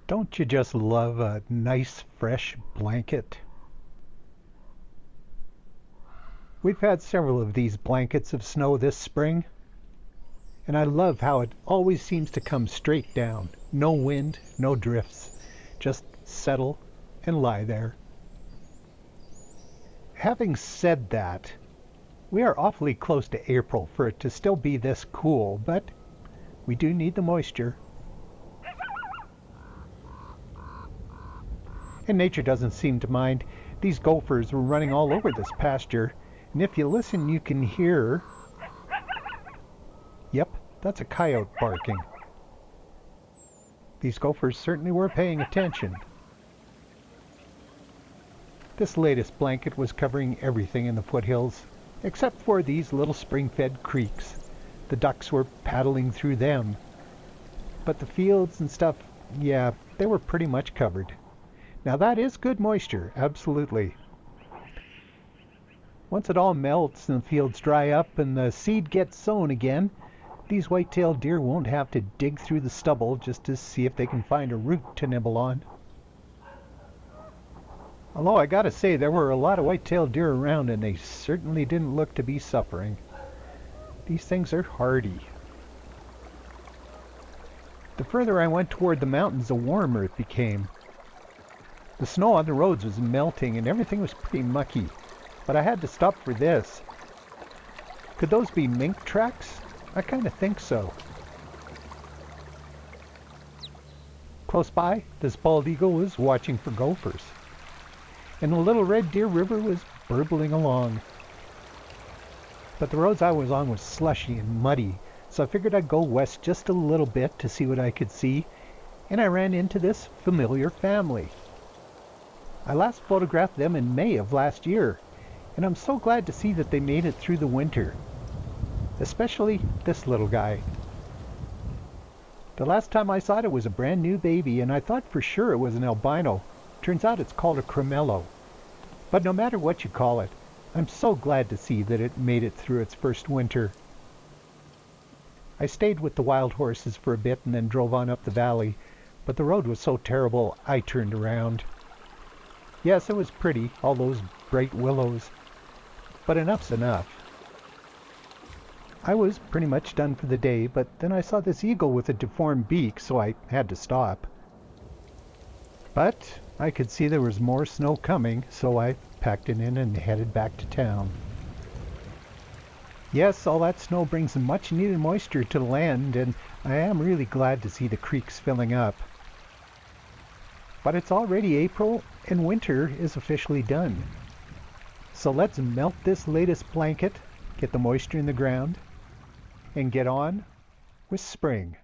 Don't you just love a nice fresh blanket? We've had several of these blankets of snow this spring, and I love how it always seems to come straight down. No wind, no drifts. Just settle and lie there. Having said that, we are awfully close to April for it to still be this cool, but we do need the moisture. And nature doesn't seem to mind. These gophers were running all over this pasture, and if you listen you can hear... Yep, that's a coyote barking. These gophers certainly were paying attention. This latest blanket was covering everything in the foothills, except for these little spring-fed creeks. The ducks were paddling through them. But the fields and stuff, yeah, they were pretty much covered. Now that is good moisture, absolutely. Once it all melts and the fields dry up and the seed gets sown again, these white-tailed deer won't have to dig through the stubble just to see if they can find a root to nibble on. Although I gotta say, there were a lot of white-tailed deer around and they certainly didn't look to be suffering. These things are hardy. The further I went toward the mountains, the warmer it became. The snow on the roads was melting and everything was pretty mucky, but I had to stop for this. Could those be mink tracks? I kind of think so. Close by, this bald eagle was watching for gophers, and the little Red Deer River was burbling along. But the roads I was on was slushy and muddy, so I figured I'd go west just a little bit to see what I could see, and I ran into this familiar family. I last photographed them in May of last year, and I'm so glad to see that they made it through the winter. Especially this little guy. The last time I saw it was a brand new baby, and I thought for sure it was an albino. Turns out it's called a cremello. But no matter what you call it, I'm so glad to see that it made it through its first winter. I stayed with the wild horses for a bit and then drove on up the valley, but the road was so terrible I turned around. Yes, it was pretty, all those bright willows, but enough's enough. I was pretty much done for the day, but then I saw this eagle with a deformed beak, so I had to stop. But I could see there was more snow coming, so I packed it in and headed back to town. Yes, all that snow brings some much needed moisture to the land, and I am really glad to see the creeks filling up. But it's already April, and winter is officially done. So let's melt this latest blanket, get the moisture in the ground, and get on with spring.